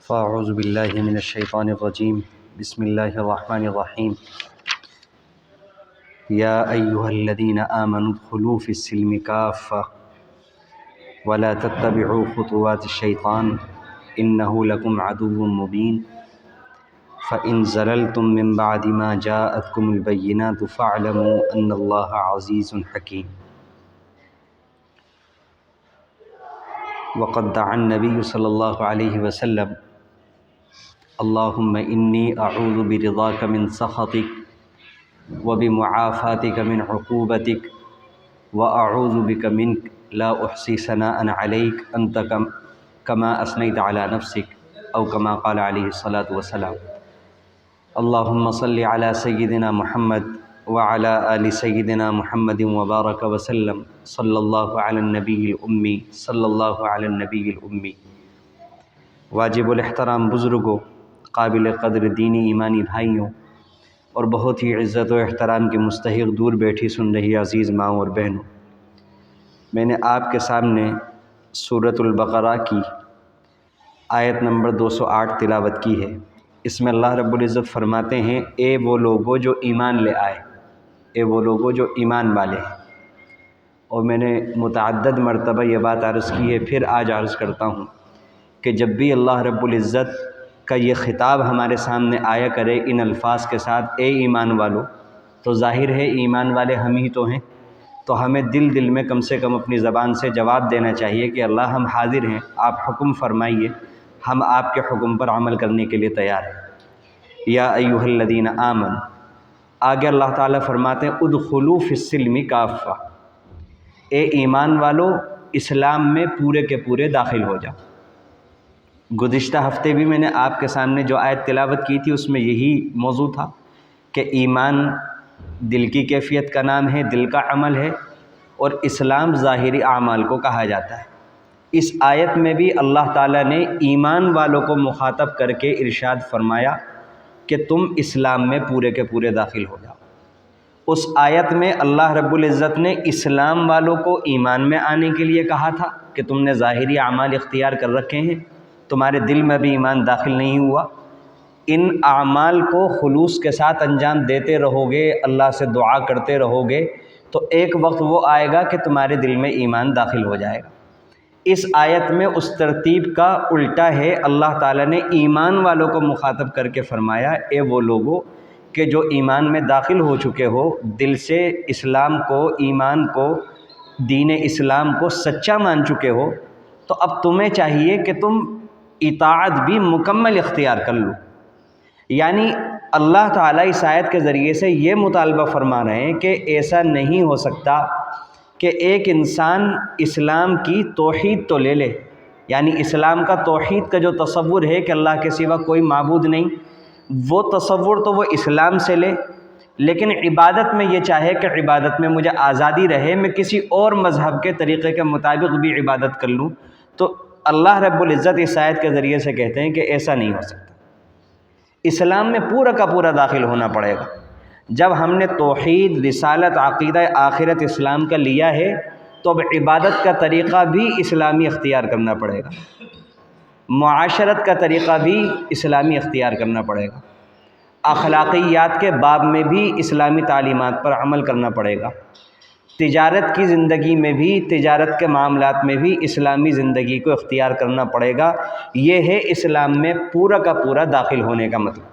فاعوذ باللہ من الشیطان الرجیم بسم اللہ الرحمن الرحیم یا ایہا الذین آمنوا ادخلوا فی السلم کافۃ ولا تتبعوا خطوات الشیطان انہ لکم عدو مبین فإن زللتم من بعد ما جاءتکم البینات فاعلموا ان اللہ عزیز حکیم۔ وقد دعا النبی صلی اللہ علیہ وسلم اللہم انی اعوذ برضاک من سخطک وبمعافاتک من عقوبتک واعوذ بک منک لا احصی ثناء علیک انت کما اثنیت علی نفسک او کما قال علیہ الصلاۃ والسلام۔ اللہم صل علی سیدنا محمد وعلی آل سیدنا محمد وبارک وسلم صلی اللہ علی النبی الامی صلی اللہ علی النبی الامی۔ واجب الاحترام بزرگوں، قابل قدر دینی ایمانی بھائیوں اور بہت ہی عزت و احترام کے مستحق دور بیٹھی سن رہی عزیز ماں اور بہنوں، میں نے آپ کے سامنے سورۃ البقرہ کی آیت نمبر 208 تلاوت کی ہے۔ اس میں اللہ رب العزت فرماتے ہیں، اے وہ لوگوں جو ایمان لے آئے، اے وہ لوگوں جو ایمان والے ہیں۔ اور میں نے متعدد مرتبہ یہ بات عرض کی ہے، پھر آج عرض کرتا ہوں کہ جب بھی اللہ رب العزت کا یہ خطاب ہمارے سامنے آیا کرے ان الفاظ کے ساتھ، اے ایمان والو، تو ظاہر ہے ایمان والے ہم ہی تو ہیں، تو ہمیں دل میں کم سے کم اپنی زبان سے جواب دینا چاہیے کہ اللہ ہم حاضر ہیں، آپ حکم فرمائیے، ہم آپ کے حکم پر عمل کرنے کے لیے تیار ہیں۔ یا ایھا الذین آمنوا، آگے اللہ تعالیٰ فرماتے ہیں ادخلوا فی السلم کافۃ، اے ایمان والو اسلام میں پورے کے پورے داخل ہو جاؤ۔ گزشتہ ہفتے بھی میں نے آپ کے سامنے جو آیت تلاوت کی تھی اس میں یہی موضوع تھا کہ ایمان دل کی کیفیت کا نام ہے، دل کا عمل ہے، اور اسلام ظاہری اعمال کو کہا جاتا ہے۔ اس آیت میں بھی اللہ تعالیٰ نے ایمان والوں کو مخاطب کر کے ارشاد فرمایا کہ تم اسلام میں پورے کے پورے داخل ہو جاؤ۔ اس آیت میں اللہ رب العزت نے اسلام والوں کو ایمان میں آنے کے لیے کہا تھا کہ تم نے ظاہری اعمال اختیار کر رکھے ہیں، تمہارے دل میں بھی ایمان داخل نہیں ہوا، ان اعمال کو خلوص کے ساتھ انجام دیتے رہو گے، اللہ سے دعا کرتے رہو گے، تو ایک وقت وہ آئے گا کہ تمہارے دل میں ایمان داخل ہو جائے گا۔ اس آیت میں اس ترتیب کا الٹا ہے، اللہ تعالیٰ نے ایمان والوں کو مخاطب کر کے فرمایا، اے وہ لوگوں کہ جو ایمان میں داخل ہو چکے ہو، دل سے اسلام کو، ایمان کو، دین اسلام کو سچا مان چکے ہو، تو اب تمہیں چاہیے کہ تم اطاعت بھی مکمل اختیار کر لو۔ یعنی اللہ تعالیٰ اس آیت کے ذریعے سے یہ مطالبہ فرما رہے ہیں کہ ایسا نہیں ہو سکتا کہ ایک انسان اسلام کی توحید تو لے لے، یعنی اسلام کا توحید کا جو تصور ہے کہ اللہ کے سوا کوئی معبود نہیں، وہ تصور تو وہ اسلام سے لے، لیکن عبادت میں یہ چاہے کہ عبادت میں مجھے آزادی رہے، میں کسی اور مذہب کے طریقے کے مطابق بھی عبادت کر لوں، تو اللہ رب العزت اس آیت کے ذریعے سے کہتے ہیں کہ ایسا نہیں ہو سکتا۔ اسلام میں پورا کا پورا داخل ہونا پڑے گا۔ جب ہم نے توحید، رسالت، عقیدہ آخرت اسلام کا لیا ہے تو اب عبادت کا طریقہ بھی اسلامی اختیار کرنا پڑے گا، معاشرت کا طریقہ بھی اسلامی اختیار کرنا پڑے گا، اخلاقیات کے باب میں بھی اسلامی تعلیمات پر عمل کرنا پڑے گا، تجارت کی زندگی میں بھی، تجارت کے معاملات میں بھی اسلامی زندگی کو اختیار کرنا پڑے گا۔ یہ ہے اسلام میں پورا کا پورا داخل ہونے کا مطلب،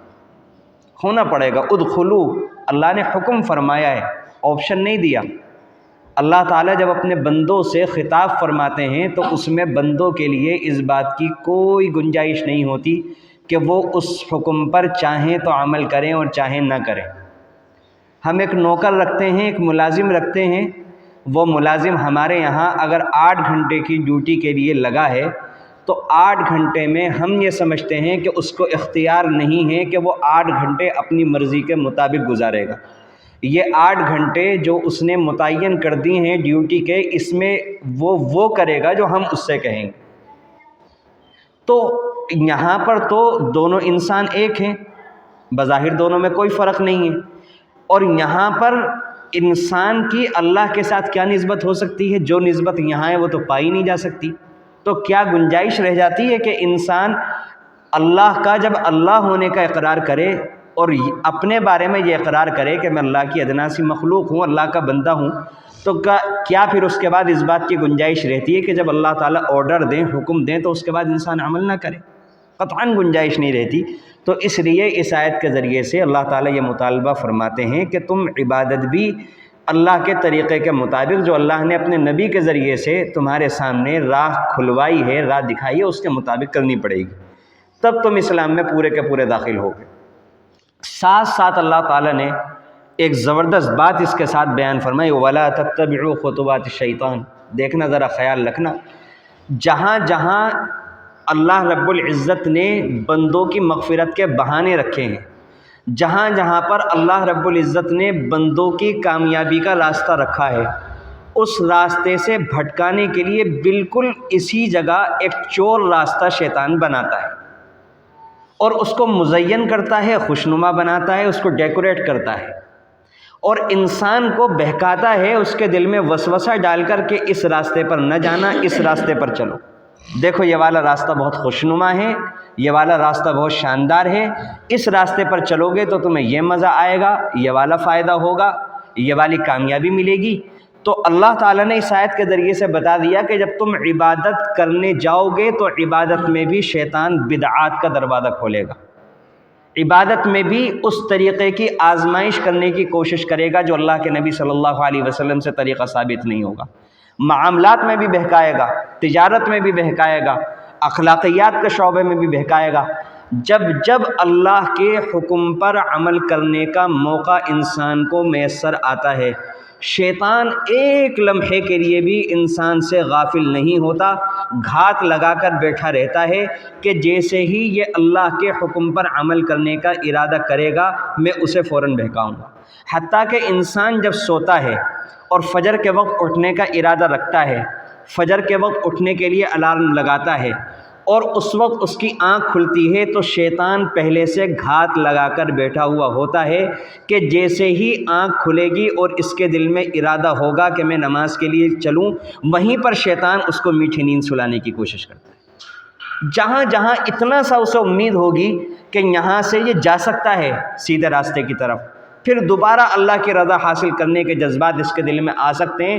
ہونا پڑے گا۔ ادخلو، اللہ نے حکم فرمایا ہے، آپشن نہیں دیا۔ اللہ تعالیٰ جب اپنے بندوں سے خطاب فرماتے ہیں تو اس میں بندوں کے لیے اس بات کی کوئی گنجائش نہیں ہوتی کہ وہ اس حکم پر چاہیں تو عمل کریں اور چاہیں نہ کریں۔ ہم ایک نوکر رکھتے ہیں، ایک ملازم رکھتے ہیں، وہ ملازم ہمارے یہاں اگر 8 گھنٹے کی ڈیوٹی کے لیے لگا ہے تو 8 گھنٹے میں ہم یہ سمجھتے ہیں کہ اس کو اختیار نہیں ہے کہ وہ 8 گھنٹے اپنی مرضی کے مطابق گزارے گا۔ یہ 8 گھنٹے جو اس نے متعین کر دی ہیں ڈیوٹی کے، اس میں وہ کرے گا جو ہم اس سے کہیں گے۔ تو یہاں پر تو دونوں انسان ایک ہیں، بظاہر دونوں میں کوئی فرق نہیں ہے، اور یہاں پر انسان کی اللہ کے ساتھ کیا نسبت ہو سکتی ہے؟ جو نسبت یہاں ہے وہ تو پائی نہیں جا سکتی۔ تو کیا گنجائش رہ جاتی ہے کہ انسان اللہ کا جب اللہ ہونے کا اقرار کرے اور اپنے بارے میں یہ اقرار کرے کہ میں اللہ کی ادنا سی مخلوق ہوں، اللہ کا بندہ ہوں، تو کیا پھر اس کے بعد اس بات کی گنجائش رہتی ہے کہ جب اللہ تعالیٰ آرڈر دیں، حکم دیں تو اس کے بعد انسان عمل نہ کرے؟ قطعاً گنجائش نہیں رہتی۔ تو اس لیے اس آیت کے ذریعے سے اللہ تعالیٰ یہ مطالبہ فرماتے ہیں کہ تم عبادت بھی اللہ کے طریقے کے مطابق، جو اللہ نے اپنے نبی کے ذریعے سے تمہارے سامنے راہ کھلوائی ہے، راہ دکھائی ہے، اس کے مطابق کرنی پڑے گی، تب تم اسلام میں پورے کے پورے داخل ہوگے۔ ساتھ ساتھ اللہ تعالیٰ نے ایک زبردست بات اس کے ساتھ بیان فرمائی، وَلَا تَتَّبِعُوا خُطُوَاتِ الشَّيْطَانِ۔ دیکھنا ذرا، خیال رکھنا، جہاں جہاں اللہ رب العزت نے بندوں کی مغفرت کے بہانے رکھے ہیں، جہاں جہاں پر اللہ رب العزت نے بندوں کی کامیابی کا راستہ رکھا ہے، اس راستے سے بھٹکانے کے لیے بالکل اسی جگہ ایک چور راستہ شیطان بناتا ہے اور اس کو مزین کرتا ہے، خوشنما بناتا ہے، اس کو ڈیکوریٹ کرتا ہے اور انسان کو بہکاتا ہے، اس کے دل میں وسوسہ ڈال کر کے اس راستے پر نہ جانا، اس راستے پر چلو، دیکھو یہ والا راستہ بہت خوشنما ہے، یہ والا راستہ بہت شاندار ہے، اس راستے پر چلو گے تو تمہیں یہ مزہ آئے گا، یہ والا فائدہ ہوگا، یہ والی کامیابی ملے گی۔ تو اللہ تعالیٰ نے اس آیت کے ذریعے سے بتا دیا کہ جب تم عبادت کرنے جاؤ گے تو عبادت میں بھی شیطان بدعات کا دروازہ کھولے گا، عبادت میں بھی اس طریقے کی آزمائش کرنے کی کوشش کرے گا جو اللہ کے نبی صلی اللہ علیہ وسلم سے طریقہ ثابت نہیں ہوگا، معاملات میں بھی بہکائے گا، تجارت میں بھی بہکائے گا، اخلاقیات کے شعبے میں بھی بہکائے گا۔ جب جب اللہ کے حکم پر عمل کرنے کا موقع انسان کو میسر آتا ہے، شیطان ایک لمحے کے لیے بھی انسان سے غافل نہیں ہوتا، گھات لگا کر بیٹھا رہتا ہے کہ جیسے ہی یہ اللہ کے حکم پر عمل کرنے کا ارادہ کرے گا میں اسے فوراً بہکاؤں گا۔ حتیٰ کہ انسان جب سوتا ہے اور فجر کے وقت اٹھنے کا ارادہ رکھتا ہے، فجر کے وقت اٹھنے کے لیے الارم لگاتا ہے اور اس وقت اس کی آنکھ کھلتی ہے تو شیطان پہلے سے گھات لگا کر بیٹھا ہوا ہوتا ہے کہ جیسے ہی آنکھ کھلے گی اور اس کے دل میں ارادہ ہوگا کہ میں نماز کے لیے چلوں، وہیں پر شیطان اس کو میٹھی نیند سلانے کی کوشش کرتا ہے۔ جہاں جہاں اتنا سا اسے امید ہوگی کہ یہاں سے یہ جا سکتا ہے سیدھے راستے کی طرف، پھر دوبارہ اللہ کی رضا حاصل کرنے کے جذبات اس کے دل میں آ سکتے ہیں،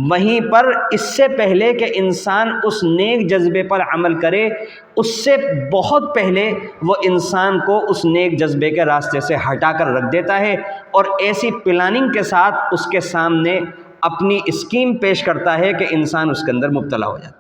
وہیں پر اس سے پہلے کہ انسان اس نیک جذبے پر عمل کرے، اس سے بہت پہلے وہ انسان کو اس نیک جذبے کے راستے سے ہٹا کر رکھ دیتا ہے اور ایسی پلاننگ کے ساتھ اس کے سامنے اپنی اسکیم پیش کرتا ہے کہ انسان اس کے اندر مبتلا ہو جاتا ہے۔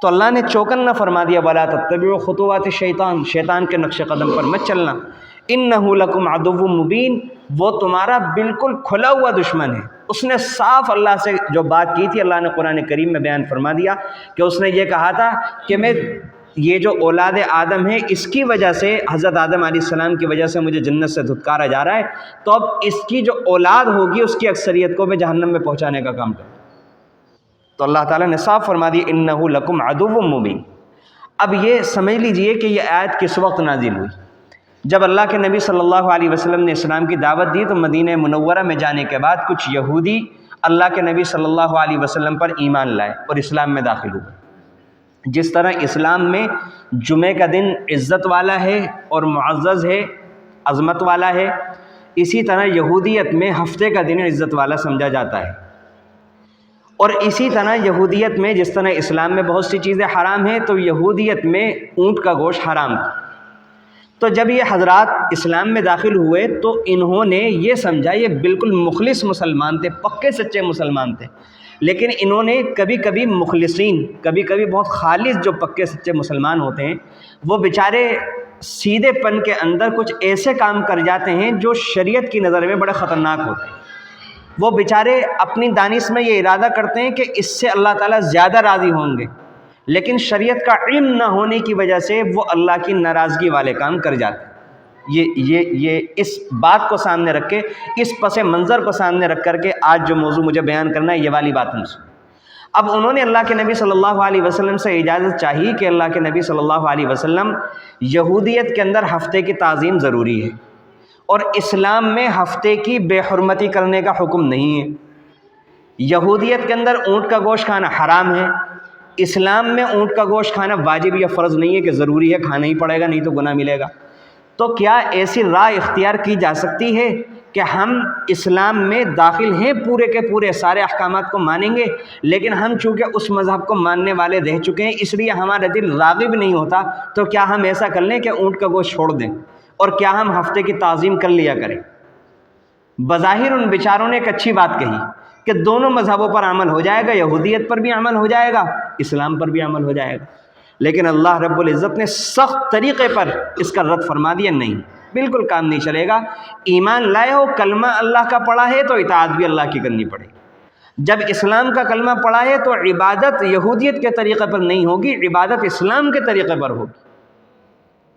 تو اللہ نے چوکن نہ فرما دیا، وَلَا تَتَّبِعُوا خُطُوَاتِ الشَّيْطَانِ، شیطان کے نقش قدم پر مت چلنا، إِنَّهُ لَكُمْ عَدُوٌّ مُّبِينٌ، وہ تمہارا بالکل کھلا ہوا دشمن ہے۔ اس نے صاف اللہ سے جو بات کی تھی، اللہ نے قرآن کریم میں بیان فرما دیا کہ اس نے یہ کہا تھا کہ میں یہ جو اولاد آدم ہے اس کی وجہ سے، حضرت آدم علیہ السلام کی وجہ سے مجھے جنت سے دھتکارا جا رہا ہے، تو اب اس کی جو اولاد ہوگی اس کی اکثریت کو میں جہنم میں پہنچانے کا کام کروں۔ تو اللہ تعالیٰ نے صاف فرما دی إِنَّهُ لَكُمْ عَدُوٌّ مُّبِينٌ۔ اب یہ سمجھ لیجئے کہ یہ آیت کس وقت نازل ہوئی؟ جب اللہ کے نبی صلی اللہ علیہ وسلم نے اسلام کی دعوت دی تو مدینہ منورہ میں جانے کے بعد کچھ یہودی اللہ کے نبی صلی اللہ علیہ وسلم پر ایمان لائے اور اسلام میں داخل ہوئے۔ جس طرح اسلام میں جمعے کا دن عزت والا ہے اور معزز ہے، عظمت والا ہے، اسی طرح یہودیت میں ہفتے کا دن عزت والا سمجھا جاتا ہے۔ اور اسی طرح یہودیت میں جس طرح اسلام میں بہت سی چیزیں حرام ہیں تو یہودیت میں اونٹ کا گوشت حرام تھا۔ تو جب یہ حضرات اسلام میں داخل ہوئے تو انہوں نے یہ سمجھا، یہ بالکل مخلص مسلمان تھے، پکے سچے مسلمان تھے، لیکن انہوں نے کبھی کبھی مخلصین، کبھی کبھی بہت خالص جو پکے سچے مسلمان ہوتے ہیں، وہ بیچارے سیدھے پن کے اندر کچھ ایسے کام کر جاتے ہیں جو شریعت کی نظر میں بڑے خطرناک ہوتے ہیں۔ وہ بیچارے اپنی دانش میں یہ ارادہ کرتے ہیں کہ اس سے اللہ تعالیٰ زیادہ راضی ہوں گے، لیکن شریعت کا علم نہ ہونے کی وجہ سے وہ اللہ کی ناراضگی والے کام کر جاتے ہیں۔ یہ اس بات کو سامنے رکھ کے، اس پس منظر کو سامنے رکھ کر کے آج جو موضوع مجھے بیان کرنا ہے یہ والی بات ہم سن۔ اب انہوں نے اللہ کے نبی صلی اللہ علیہ وسلم سے اجازت چاہی کہ اللہ کے نبی صلی اللہ علیہ وسلم، یہودیت کے اندر ہفتے کی تعظیم ضروری ہے اور اسلام میں ہفتے کی بے حرمتی کرنے کا حکم نہیں ہے۔ یہودیت کے اندر اونٹ کا گوشت کھانا حرام ہے، اسلام میں اونٹ کا گوشت کھانا واجب یا فرض نہیں ہے کہ ضروری ہے، کھانا ہی پڑے گا نہیں تو گناہ ملے گا۔ تو کیا ایسی راہ اختیار کی جا سکتی ہے کہ ہم اسلام میں داخل ہیں، پورے کے پورے سارے احکامات کو مانیں گے، لیکن ہم چونکہ اس مذہب کو ماننے والے رہ چکے ہیں اس لیے ہمارا دل راغب نہیں ہوتا، تو کیا ہم ایسا کر لیں کہ اونٹ کا گوشت چھوڑ دیں، اور کیا ہم ہفتے کی تعظیم کر لیا کریں؟ بظاہر ان بیچاروں نے ایک اچھی بات کہی کہ دونوں مذہبوں پر عمل ہو جائے گا، یہودیت پر بھی عمل ہو جائے گا، اسلام پر بھی عمل ہو جائے گا، لیکن اللہ رب العزت نے سخت طریقے پر اس کا رد فرما دیا، نہیں، بالکل کام نہیں چلے گا۔ ایمان لائے ہو، کلمہ اللہ کا پڑھا ہے تو اطاعت بھی اللہ کی کرنی پڑے گی۔ جب اسلام کا کلمہ پڑھا ہے تو عبادت یہودیت کے طریقے پر نہیں ہوگی، عبادت اسلام کے طریقے پر ہوگی۔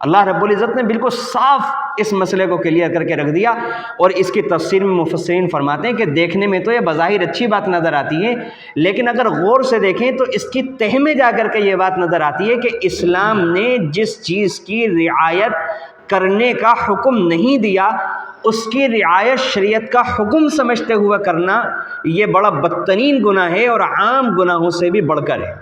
اللہ رب العزت نے بالکل صاف اس مسئلے کو کلیئر کر کے رکھ دیا، اور اس کی تفسیر میں مفسرین فرماتے ہیں کہ دیکھنے میں تو یہ بظاہر اچھی بات نظر آتی ہے، لیکن اگر غور سے دیکھیں تو اس کی تہ میں جا کر کے یہ بات نظر آتی ہے کہ اسلام نے جس چیز کی رعایت کرنے کا حکم نہیں دیا اس کی رعایت شریعت کا حکم سمجھتے ہوئے کرنا یہ بڑا بدترین گناہ ہے، اور عام گناہوں سے بھی بڑھ کر ہے۔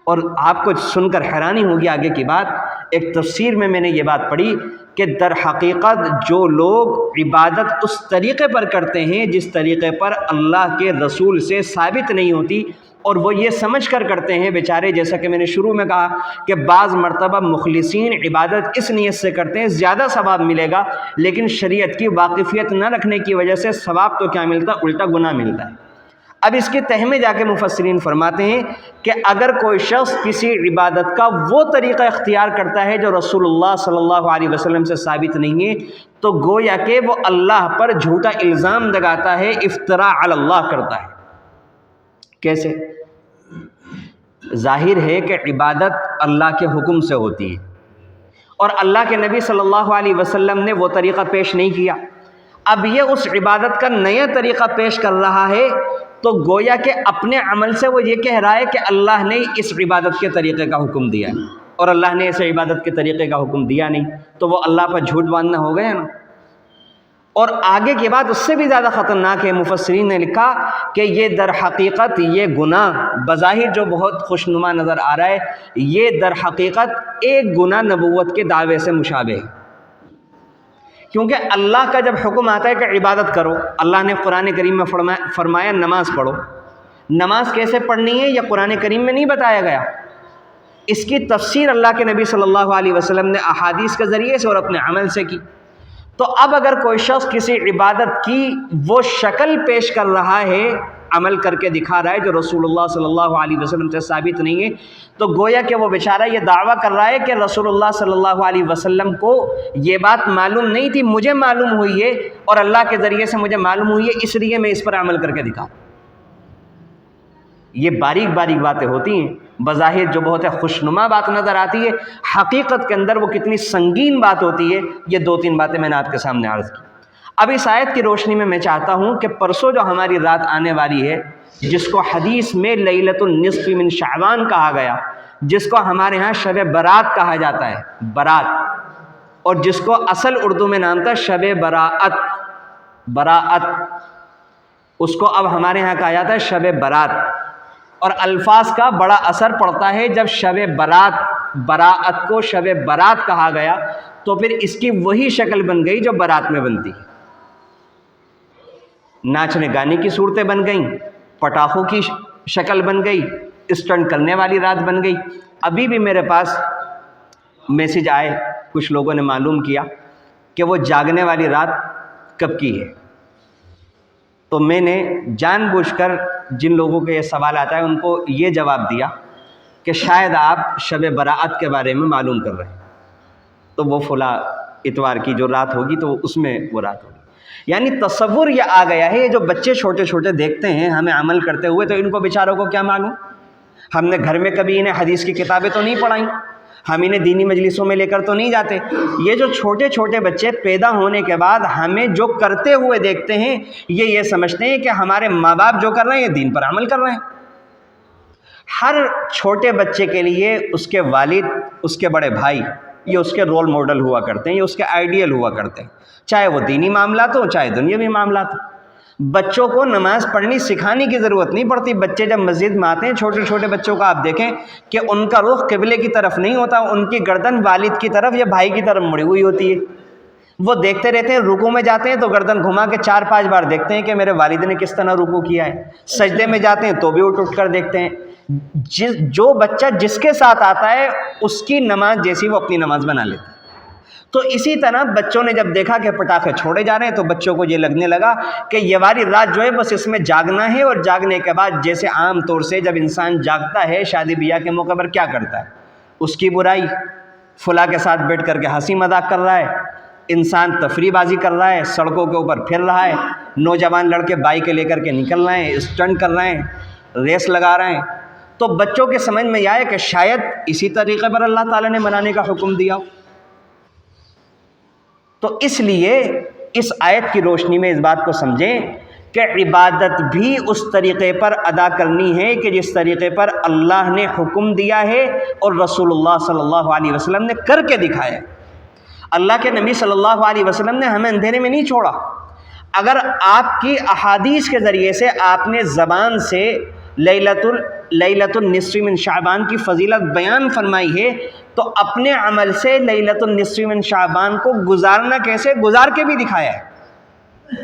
اور آپ کو سن کر حیرانی ہوگی آگے کی بات، ایک تفسیر میں نے یہ بات پڑھی کہ در حقیقت جو لوگ عبادت اس طریقے پر کرتے ہیں جس طریقے پر اللہ کے رسول سے ثابت نہیں ہوتی، اور وہ یہ سمجھ کر کرتے ہیں بیچارے، جیسا کہ میں نے شروع میں کہا کہ بعض مرتبہ مخلصین عبادت اس نیت سے کرتے ہیں زیادہ ثواب ملے گا، لیکن شریعت کی واقفیت نہ رکھنے کی وجہ سے ثواب تو کیا ملتا، الٹا گناہ ملتا ہے۔ اب اس کے تہ میں جا کے مفسرین فرماتے ہیں کہ اگر کوئی شخص کسی عبادت کا وہ طریقہ اختیار کرتا ہے جو رسول اللہ صلی اللہ علیہ وسلم سے ثابت نہیں ہے، تو گویا کہ وہ اللہ پر جھوٹا الزام لگاتا ہے، افتراء علی اللہ کرتا ہے۔ کیسے؟ ظاہر ہے کہ عبادت اللہ کے حکم سے ہوتی ہے، اور اللہ کے نبی صلی اللہ علیہ وسلم نے وہ طریقہ پیش نہیں کیا، اب یہ اس عبادت کا نیا طریقہ پیش کر رہا ہے، تو گویا کہ اپنے عمل سے وہ یہ کہہ رہا ہے کہ اللہ نے اس عبادت کے طریقے کا حکم دیا ہے، اور اللہ نے اس عبادت کے طریقے کا حکم دیا نہیں، تو وہ اللہ پر جھوٹ باندھنا ہو گیا نا۔ اور آگے کی بات اس سے بھی زیادہ خطرناک ہے، مفسرین نے لکھا کہ یہ در حقیقت یہ گناہ بظاہر جو بہت خوشنما نظر آ رہا ہے، یہ در حقیقت ایک گناہ نبوت کے دعوے سے مشابہ ہے، کیونکہ اللہ کا جب حکم آتا ہے کہ عبادت کرو، اللہ نے قرآن کریم میں فرمایا نماز پڑھو، نماز کیسے پڑھنی ہے یہ قرآن کریم میں نہیں بتایا گیا، اس کی تفسیر اللہ کے نبی صلی اللہ علیہ وسلم نے احادیث کے ذریعے سے اور اپنے عمل سے کی۔ تو اب اگر کوئی شخص کسی عبادت کی وہ شکل پیش کر رہا ہے، عمل کر کے دکھا رہا ہے جو رسول اللہ صلی اللہ علیہ وسلم سے ثابت نہیں ہے، تو گویا کہ وہ بیچارہ یہ دعویٰ کر رہا ہے کہ رسول اللہ صلی اللہ علیہ وسلم کو یہ بات معلوم نہیں تھی، مجھے معلوم ہوئی ہے، اور اللہ کے ذریعے سے مجھے معلوم ہوئی ہے، اس لیے میں اس پر عمل کر کے دکھاؤں۔ یہ باریک باریک باتیں ہوتی ہیں، بظاہر جو بہت خوشنما بات نظر آتی ہے، حقیقت کے اندر وہ کتنی سنگین بات ہوتی ہے، یہ دو تین باتیں میں نے آپ کے سامنے عرض کی۔ اب اس آیت کی روشنی میں چاہتا ہوں کہ پرسوں جو ہماری رات آنے والی ہے، جس کو حدیث میں لیلۃ النصف من شعبان کہا گیا، جس کو ہمارے ہاں شب برات کہا جاتا ہے، برات، اور جس کو اصل اردو میں نام تھا شب براءت، براءت، اس کو اب ہمارے ہاں کہا جاتا ہے شب برات، اور الفاظ کا بڑا اثر پڑتا ہے۔ جب شب برات، براءت کو شب برات کہا گیا تو پھر اس کی وہی شکل بن گئی جو برات میں بنتی ہے، ناچنے گانے کی صورتیں بن گئیں، پٹاخوں کی شکل بن گئی، اسٹنٹ کرنے والی رات بن گئی۔ ابھی بھی میرے پاس میسج آئے، کچھ لوگوں نے معلوم کیا کہ وہ جاگنے والی رات کب کی ہے، تو میں نے جان بوجھ کر جن لوگوں کے یہ سوال آتا ہے ان کو یہ جواب دیا کہ شاید آپ شب براءت کے بارے میں معلوم کر رہے ہیں، تو وہ فلاں اتوار کی جو رات ہوگی تو اس میں وہ رات ہوگی۔ یعنی تصور یہ آ گیا ہے، یہ جو بچے چھوٹے چھوٹے دیکھتے ہیں ہمیں عمل کرتے ہوئے، تو ان کو بیچاروں کو کیا معلوم، ہم نے گھر میں کبھی انہیں حدیث کی کتابیں تو نہیں پڑھائیں، ہم انہیں دینی مجلسوں میں لے کر تو نہیں جاتے۔ یہ جو چھوٹے چھوٹے بچے پیدا ہونے کے بعد ہمیں جو کرتے ہوئے دیکھتے ہیں، یہ سمجھتے ہیں کہ ہمارے ماں باپ جو کر رہے ہیں دین پر عمل کر رہے ہیں۔ ہر چھوٹے بچے کے لیے اس کے والد، اس کے بڑے بھائی، یہ اس کے رول ماڈل ہوا کرتے ہیں، یہ اس کے آئیڈیل ہوا کرتے ہیں، چاہے وہ دینی معاملات ہوں چاہے دنیاوی معاملات ہوں۔ بچوں کو نماز پڑھنی سکھانے کی ضرورت نہیں پڑتی. بچے جب مسجد میں آتے ہیں، چھوٹے چھوٹے بچوں کا آپ دیکھیں کہ ان کا رخ قبلے کی طرف نہیں ہوتا، ان کی گردن والد کی طرف یا بھائی کی طرف مڑی ہوئی ہوتی ہے. وہ دیکھتے رہتے ہیں، رکوع میں جاتے ہیں تو گردن گھما کے 4-5 بار دیکھتے ہیں کہ میرے والد نے کس طرح رکوع کیا ہے. سجدے میں جاتے ہیں تو بھی اٹھ کر دیکھتے ہیں. جو بچہ جس کے ساتھ آتا ہے اس کی نماز جیسی وہ اپنی نماز بنا لیتا ہے. تو اسی طرح بچوں نے جب دیکھا کہ پٹاخے چھوڑے جا رہے ہیں تو بچوں کو یہ لگنے لگا کہ یہ والی رات جو ہے بس اس میں جاگنا ہے، اور جاگنے کے بعد جیسے عام طور سے جب انسان جاگتا ہے شادی بیاہ کے موقع پر کیا کرتا ہے، اس کی برائی، فلاں کے ساتھ بیٹھ کر کے ہنسی مذاق کر رہا ہے، انسان تفریح بازی کر رہا ہے، سڑکوں کے اوپر پھر رہا ہے، نوجوان لڑکے بائیکیں لے کر کے نکل رہے ہیں، اسٹنٹ کر رہے ہیں، ریس لگا رہے ہیں. تو بچوں کے سمجھ میں یہ آیا کہ شاید اسی طریقے پر اللہ تعالیٰ نے منانے کا حکم دیا ہو. تو اس لیے اس آیت کی روشنی میں اس بات کو سمجھیں کہ عبادت بھی اس طریقے پر ادا کرنی ہے کہ جس طریقے پر اللہ نے حکم دیا ہے اور رسول اللہ صلی اللہ علیہ وسلم نے کر کے دکھایا ہے. اللہ کے نبی صلی اللہ علیہ وسلم نے ہمیں اندھیرے میں نہیں چھوڑا. اگر آپ کی احادیث کے ذریعے سے آپ نے زبان سے لیلۃ النصف من شعبان کی فضیلت بیان فرمائی ہے تو اپنے عمل سے لیلۃ النصف من شعبان کو گزارنا کیسے، گزار کے بھی دکھایا ہے.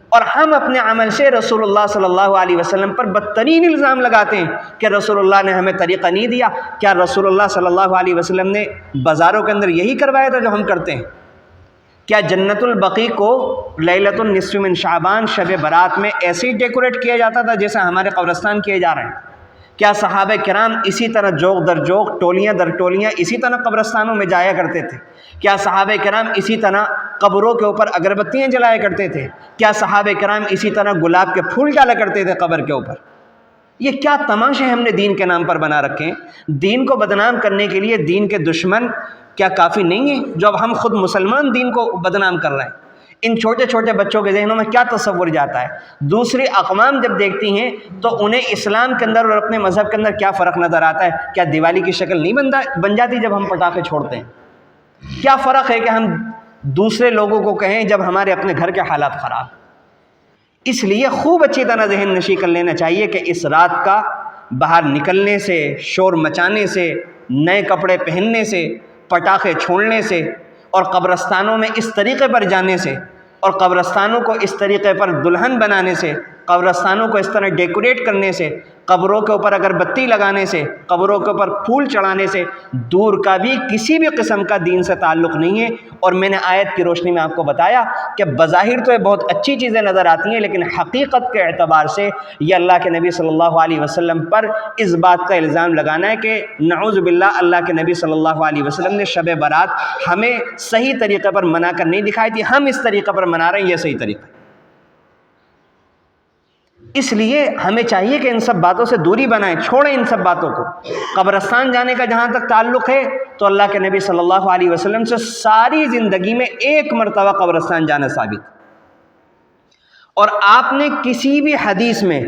اور ہم اپنے عمل سے رسول اللہ صلی اللہ علیہ وسلم پر بدترین الزام لگاتے ہیں کہ رسول اللہ نے ہمیں طریقہ نہیں دیا. کیا رسول اللہ صلی اللہ علیہ وسلم نے بازاروں کے اندر یہی کروایا تھا جو ہم کرتے ہیں؟ کیا جنت البقیع کو لیلۃ النصف من شعبان شب برات میں ایسے ہی ڈیکوریٹ کیا جاتا تھا جیسے ہمارے قبرستان کیے جا رہے ہیں؟ کیا صحابہ کرام اسی طرح جوق در جوق، ٹولیاں در ٹولیاں اسی طرح قبرستانوں میں جایا کرتے تھے؟ کیا صحابہ کرام اسی طرح قبروں کے اوپر اگربتیاں جلایا کرتے تھے؟ کیا صحابہ کرام اسی طرح گلاب کے پھول ڈالا کرتے تھے قبر کے اوپر؟ یہ کیا تماشے ہم نے دین کے نام پر بنا رکھے ہیں؟ دین کو بدنام کرنے کے لیے دین کے دشمن کیا کافی نہیں ہیں؟ جو اب ہم خود مسلمان دین کو بدنام کر رہے ہیں، ان چھوٹے چھوٹے بچوں کے ذہنوں میں کیا تصور جاتا ہے؟ دوسری اقوام جب دیکھتی ہیں تو انہیں اسلام کے اندر اور اپنے مذہب کے اندر کیا فرق نظر آتا ہے؟ کیا دیوالی کی شکل نہیں بن جاتی جب ہم پٹاخے چھوڑتے ہیں؟ کیا فرق ہے کہ ہم دوسرے لوگوں کو کہیں جب ہمارے اپنے گھر کے حالات خراب؟ اس لیے خوب اچھی طرح ذہن نشی کر لینا چاہیے کہ اس رات کا باہر نکلنے سے، شور مچانے سے، نئے کپڑے پہننے سے، پٹاخے چھوڑنے سے، اور قبرستانوں میں اس طریقے پر جانے سے، اور قبرستانوں کو اس طریقے پر دلہن بنانے سے، قبرستانوں کو اس طرح ڈیکوریٹ کرنے سے، قبروں کے اوپر اگربتی لگانے سے، قبروں کے اوپر پھول چڑھانے سے دور کا بھی کسی بھی قسم کا دین سے تعلق نہیں ہے. اور میں نے آیت کی روشنی میں آپ کو بتایا کہ بظاہر تو یہ بہت اچھی چیزیں نظر آتی ہیں، لیکن حقیقت کے اعتبار سے یہ اللہ کے نبی صلی اللہ علیہ وسلم پر اس بات کا الزام لگانا ہے کہ نعوذ باللہ اللہ کے نبی صلی اللہ علیہ وسلم نے شب برات ہمیں صحیح طریقے پر منا کر نہیں دکھائی تھی، ہم اس طریقے پر منا رہے ہیں، یہ صحیح طریقہ ہے. اس لیے ہمیں چاہیے کہ ان سب باتوں سے دوری بنائیں، چھوڑیں ان سب باتوں کو. قبرستان جانے کا جہاں تک تعلق ہے تو اللہ کے نبی صلی اللہ علیہ وسلم سے ساری زندگی میں ایک مرتبہ قبرستان جانا ثابت، اور آپ نے کسی بھی حدیث میں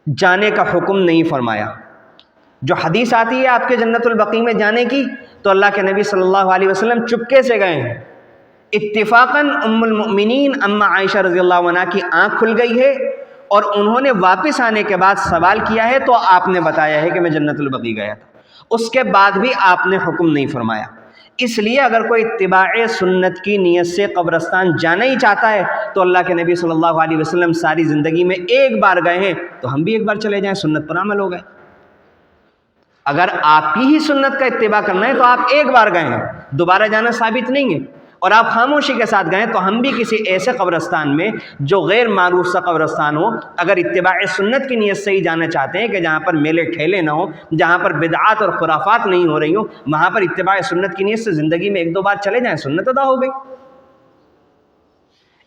جانے کا حکم نہیں فرمایا. جو حدیث آتی ہے آپ کے جنت البقیع میں جانے کی تو اللہ کے نبی صلی اللہ علیہ وسلم چپکے سے گئے ہیں. اتفاقاً ام المؤمنین اما عائشہ رضی اللہ عنہا کی آنکھ کھل گئی ہے اور انہوں نے واپس آنے کے بعد سوال کیا ہے تو آپ نے بتایا ہے کہ میں جنت البقیع گیا تھا. اس کے بعد بھی آپ نے حکم نہیں فرمایا. اس لیے اگر کوئی اتباع سنت کی نیت سے قبرستان جانا ہی چاہتا ہے تو اللہ کے نبی صلی اللہ علیہ وسلم ساری زندگی میں ایک بار گئے ہیں تو ہم بھی ایک بار چلے جائیں، سنت پر عمل ہو گئے. اگر آپ کی ہی سنت کا اتباع کرنا ہے تو آپ ایک بار گئے ہیں، دوبارہ جانا ثابت نہیں ہے. اور آپ خاموشی کے ساتھ گئے تو ہم بھی کسی ایسے قبرستان میں جو غیر معروف سا قبرستان ہو، اگر اتباع سنت کی نیت سے ہی جانا چاہتے ہیں کہ جہاں پر میلے ٹھیلے نہ ہو، جہاں پر بدعات اور خرافات نہیں ہو رہی ہوں، وہاں پر اتباع سنت کی نیت سے زندگی میں ایک دو بار چلے جائیں، سنت ادا ہو گئی.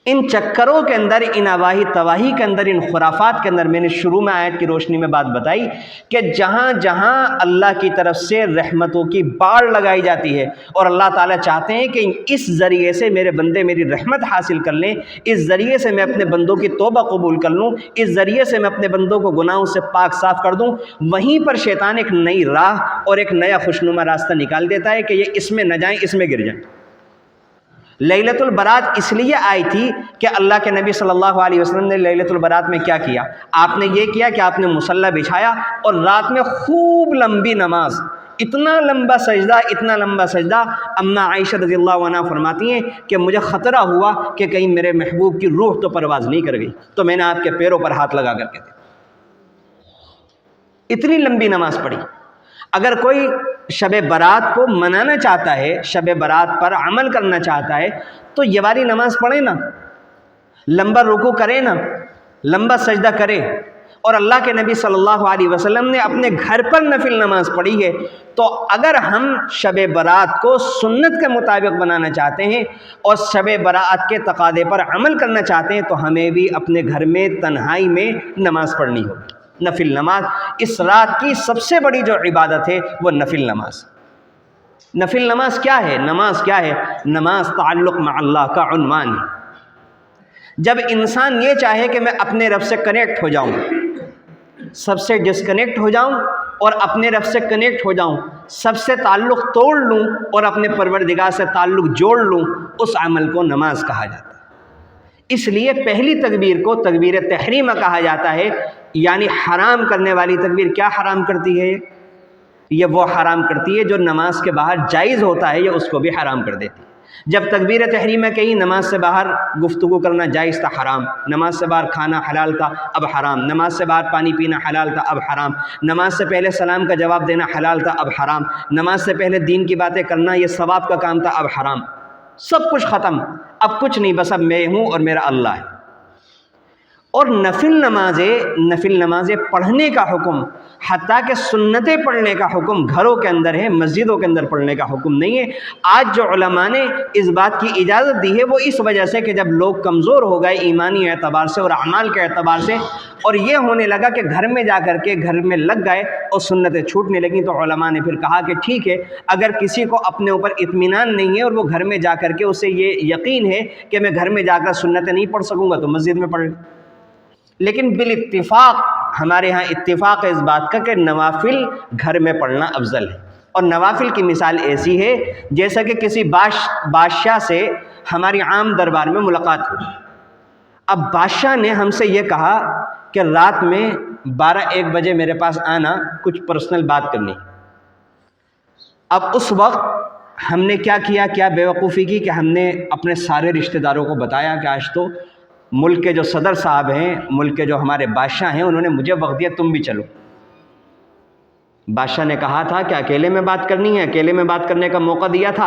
ان چکروں کے اندر، ان اواہی تواہی کے اندر، ان خرافات کے اندر میں نے شروع میں آیت کی روشنی میں بات بتائی کہ جہاں جہاں اللہ کی طرف سے رحمتوں کی باڑ لگائی جاتی ہے اور اللہ تعالیٰ چاہتے ہیں کہ اس ذریعے سے میرے بندے میری رحمت حاصل کر لیں، اس ذریعے سے میں اپنے بندوں کی توبہ قبول کر لوں، اس ذریعے سے میں اپنے بندوں کو گناہوں سے پاک صاف کر دوں، وہیں پر شیطان ایک نئی راہ اور ایک نیا خوشنما راستہ نکال دیتا ہے کہ یہ اس میں نہ جائیں، اس میں گر جائیں. لیلۃ البرات اس لیے آئی تھی کہ اللہ کے نبی صلی اللہ علیہ وسلم نے لیلۃ البرات میں کیا کیا؟ آپ نے یہ کیا کہ آپ نے مصلی بچھایا اور رات میں خوب لمبی نماز، اتنا لمبا سجدہ اماں عائشہ رضی اللہ عنہ فرماتی ہیں کہ مجھے خطرہ ہوا کہ کہیں میرے محبوب کی روح تو پرواز نہیں کر گئی، تو میں نے آپ کے پیروں پر ہاتھ لگا کر کے اتنی لمبی نماز پڑھی۔ اگر کوئی شب برات کو منانا چاہتا ہے، شب برات پر عمل کرنا چاہتا ہے، تو یہ والی نماز پڑھے نا، لمبا رکوع کرے نا، لمبا سجدہ کرے۔ اور اللہ کے نبی صلی اللہ علیہ وسلم نے اپنے گھر پر نفل نماز پڑھی ہے، تو اگر ہم شب برات کو سنت کے مطابق بنانا چاہتے ہیں اور شب برات کے تقاضے پر عمل کرنا چاہتے ہیں تو ہمیں بھی اپنے گھر میں تنہائی میں نماز پڑھنی ہوگی، نفل نماز۔ اس رات کی سب سے بڑی جو عبادت ہے وہ نفل نماز۔ نفل نماز کیا ہے؟ نماز کیا ہے؟ نماز تعلق مع اللہ کا عنوان ہے۔ جب انسان یہ چاہے کہ میں اپنے رب سے کنیکٹ ہو جاؤں، سب سے ڈسکنیکٹ ہو جاؤں اور اپنے رب سے کنیکٹ ہو جاؤں، سب سے تعلق توڑ لوں اور اپنے پروردگار سے تعلق جوڑ لوں، اس عمل کو نماز کہا جاتا ہے۔ اس لیے پہلی تکبیر کو تکبیر تحریمہ کہا جاتا ہے، یعنی حرام کرنے والی تکبیر۔ کیا حرام کرتی ہے؟ یہ وہ حرام کرتی ہے جو نماز کے باہر جائز ہوتا ہے، یہ اس کو بھی حرام کر دیتی ہے۔ جب تکبیر تحریمہ کہی، نماز سے باہر گفتگو کرنا جائز تھا، حرام۔ نماز سے باہر کھانا حلال تھا، اب حرام۔ نماز سے باہر پانی پینا حلال تھا، اب حرام۔ نماز سے پہلے سلام کا جواب دینا حلال تھا، اب حرام۔ نماز سے پہلے دین کی باتیں کرنا یہ ثواب کا کام تھا، اب حرام۔ سب کچھ ختم، اب کچھ نہیں، بس اب میں ہوں اور میرا اللہ ہے۔ اور نفل نمازیں پڑھنے کا حکم، حتیٰ کہ سنتیں پڑھنے کا حکم گھروں کے اندر ہے، مسجدوں کے اندر پڑھنے کا حکم نہیں ہے۔ آج جو علماء نے اس بات کی اجازت دی ہے وہ اس وجہ سے کہ جب لوگ کمزور ہو گئے ایمانی اعتبار سے اور اعمال کے اعتبار سے، اور یہ ہونے لگا کہ گھر میں جا کر کے گھر میں لگ گئے اور سنتیں چھوٹنے لگیں، تو علماء نے پھر کہا کہ ٹھیک ہے، اگر کسی کو اپنے اوپر اطمینان نہیں ہے اور وہ گھر میں جا کر کے اسے یہ یقین ہے کہ میں گھر میں جا کر سنتیں نہیں پڑھ سکوں گا، تو مسجد میں پڑھ لیں۔ لیکن بالاتفاق ہمارے ہاں اتفاق ہے اس بات کا کہ نوافل گھر میں پڑھنا افضل ہے۔ اور نوافل کی مثال ایسی ہے جیسا کہ کسی بادشاہ سے ہماری عام دربار میں ملاقات ہوئی۔ اب بادشاہ نے ہم سے یہ کہا کہ رات میں 12-1 بجے میرے پاس آنا، کچھ پرسنل بات کرنی۔ اب اس وقت ہم نے کیا بیوقوفی کی کہ ہم نے اپنے سارے رشتہ داروں کو بتایا کہ آج تو ملک کے جو صدر صاحب ہیں، ملک کے جو ہمارے بادشاہ ہیں، انہوں نے مجھے وقت دیا، تم بھی چلو۔ بادشاہ نے کہا تھا کہ اکیلے میں بات کرنی ہے، اکیلے میں بات کرنے کا موقع دیا تھا،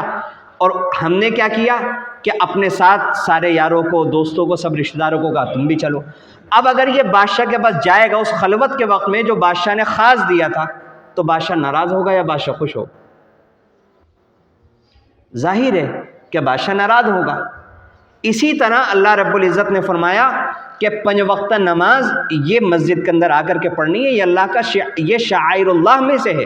اور ہم نے کیا کیا کہ اپنے ساتھ سارے یاروں کو، دوستوں کو، سب رشتہ داروں کو کہا تم بھی چلو۔ اب اگر یہ بادشاہ کے پاس جائے گا اس خلوت کے وقت میں جو بادشاہ نے خاص دیا تھا، تو بادشاہ ناراض ہوگا یا بادشاہ خوش ہوگا؟ ظاہر ہے کہ بادشاہ ناراض ہوگا۔ اسی طرح اللہ رب العزت نے فرمایا کہ 5 وقتہ نماز یہ مسجد کے اندر آ کر کے پڑھنی ہے، یہ اللہ کا یہ شعائر اللہ میں سے ہے،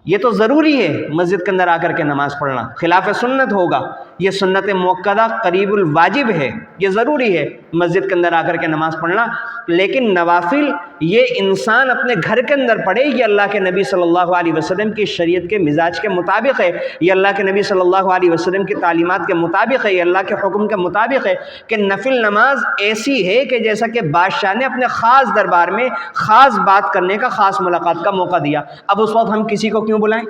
یہ تو ضروری ہے مسجد کے اندر آ کر کے نماز پڑھنا، خلاف سنت ہوگا، یہ سنت موقدہ قریب الواجب ہے، یہ ضروری ہے مسجد کے اندر آ کر کے نماز پڑھنا۔ لیکن نوافل یہ انسان اپنے گھر کے اندر پڑھے، یہ اللہ کے نبی صلی اللہ علیہ وسلم کی شریعت کے مزاج کے مطابق ہے، یہ اللہ کے نبی صلی اللہ علیہ وسلم کی تعلیمات کے مطابق ہے، یہ اللہ کے حکم کے مطابق ہے کہ نفل نماز ایسی ہے کہ جیسا کہ بادشاہ نے اپنے خاص دربار میں خاص بات کرنے کا، خاص ملاقات کا موقع دیا۔ اب اس وقت ہم کسی کو کیوں بلائیں؟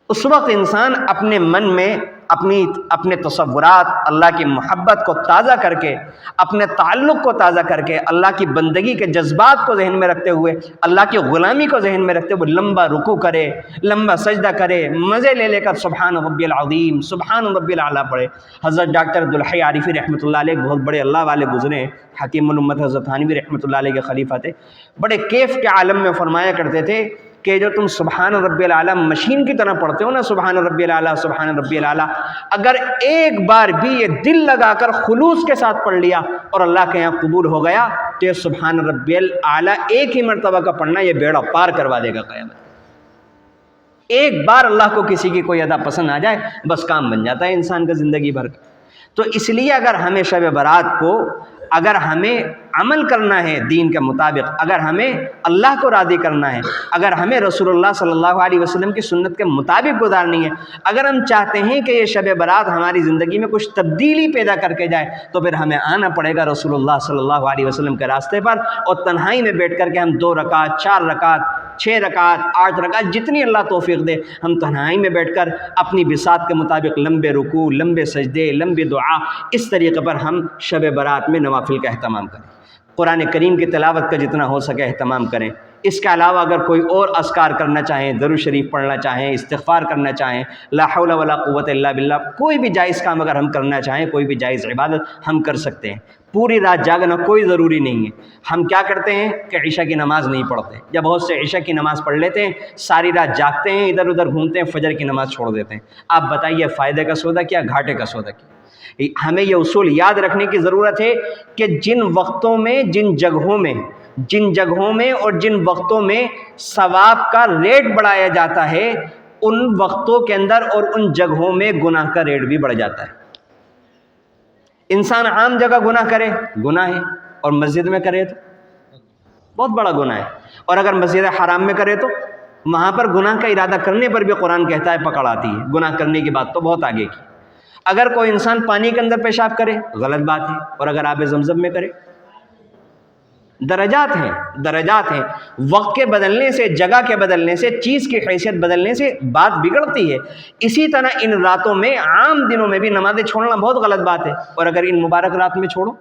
اس وقت انسان اپنے من میں اپنے تصورات، اللہ کی محبت کو تازہ کر کے، اپنے تعلق کو تازہ کر کے، اللہ کی بندگی کے جذبات کو ذہن میں رکھتے ہوئے، اللہ کی غلامی کو ذہن میں رکھتے ہوئے لمبا رکوع کرے، لمبا سجدہ کرے، مزے لے کر سبحان ربی العظیم، سبحان ربی الاعلیٰ پڑھے۔ حضرت ڈاکٹر عبدالحی عارفی رحمۃ اللہ علیہ بہت بڑے اللہ والے گزرے ہیں، حکیم الامت حضرت تھانوی رحمۃ اللہ علیہ کے خلیفہ تھے، بڑے کیف کے عالم میں فرمایا کرتے تھے کہ جو تم سبحان ربی الاعلیٰ مشین کی طرح پڑھتے ہو نا، سبحان ربی الاعلیٰ، سبحان ربی الاعلیٰ، اگر ایک بار بھی یہ دل لگا کر خلوص کے ساتھ پڑھ لیا اور اللہ کے یہاں قبول ہو گیا، تو یہ سبحان ربی الاعلیٰ ایک ہی مرتبہ کا پڑھنا یہ بیڑا پار کروا دے گا قیامت۔ ایک بار اللہ کو کسی کی کوئی ادا پسند آ جائے، بس کام بن جاتا ہے انسان کا زندگی بھر کا۔ تو اس لیے اگر ہمیں شب برات کو اگر ہمیں عمل کرنا ہے دین کے مطابق، اگر ہمیں اللہ کو راضی کرنا ہے، اگر ہمیں رسول اللہ صلی اللہ علیہ وسلم کی سنت کے مطابق گزارنی ہے، اگر ہم چاہتے ہیں کہ یہ شب برات ہماری زندگی میں کچھ تبدیلی پیدا کر کے جائے، تو پھر ہمیں آنا پڑے گا رسول اللہ صلی اللہ علیہ وسلم کے راستے پر، اور تنہائی میں بیٹھ کر کے ہم 2 رکعت 4 رکعت 6 رکعت 8 رکعت جتنی اللہ توفیق دے، ہم تنہائی میں بیٹھ کر اپنی بساط کے مطابق لمبے رکوع، لمبے سجدے، لمبی دعا، اس طریقے پر ہم شب برات میں نوافل کا اہتمام کریں، قرآن کریم کی تلاوت کا جتنا ہو سکے اہتمام کریں۔ اس کے علاوہ اگر کوئی اور اذکار کرنا چاہیں، درود شریف پڑھنا چاہیں، استغفار کرنا چاہیں، لا حول ولا قوت الا باللہ، کوئی بھی جائز کام اگر ہم کرنا چاہیں، کوئی بھی جائز عبادت ہم کر سکتے ہیں۔ پوری رات جاگنا کوئی ضروری نہیں ہے۔ ہم کیا کرتے ہیں کہ عشاء کی نماز نہیں پڑھتے، جب بہت سے عشاء کی نماز پڑھ لیتے ہیں، ساری رات جاگتے ہیں، ادھر ادھر گھومتے ہیں، فجر کی نماز چھوڑ دیتے ہیں۔ آپ بتائیے فائدے کا سودا کیا، گھاٹے کا سودا کیا؟ ہمیں یہ اصول یاد رکھنے کی ضرورت ہے کہ جن وقتوں میں، جن جگہوں میں اور جن وقتوں میں ثواب کا ریٹ بڑھایا جاتا ہے، ان وقتوں کے اندر اور ان جگہوں میں گناہ کا ریٹ بھی بڑھ جاتا ہے۔ انسان عام جگہ گناہ کرے، گناہ ہے، اور مسجد میں کرے تو بہت بڑا گناہ ہے، اور اگر مسجد حرام میں کرے تو وہاں پر گناہ کا ارادہ کرنے پر بھی قرآن کہتا ہے پکڑ آتی ہے، گناہ کرنے کی بات تو بہت آگے کی۔ اگر کوئی انسان پانی کے اندر پیشاب کرے غلط بات ہے، اور اگر آب زمزم میں کرے، درجات ہیں۔ وقت کے بدلنے سے، جگہ کے بدلنے سے، چیز کی حیثیت بدلنے سے بات بگڑتی ہے۔ اسی طرح ان راتوں میں، عام دنوں میں بھی نمازیں چھوڑنا بہت غلط بات ہے، اور اگر ان مبارک رات میں چھوڑو،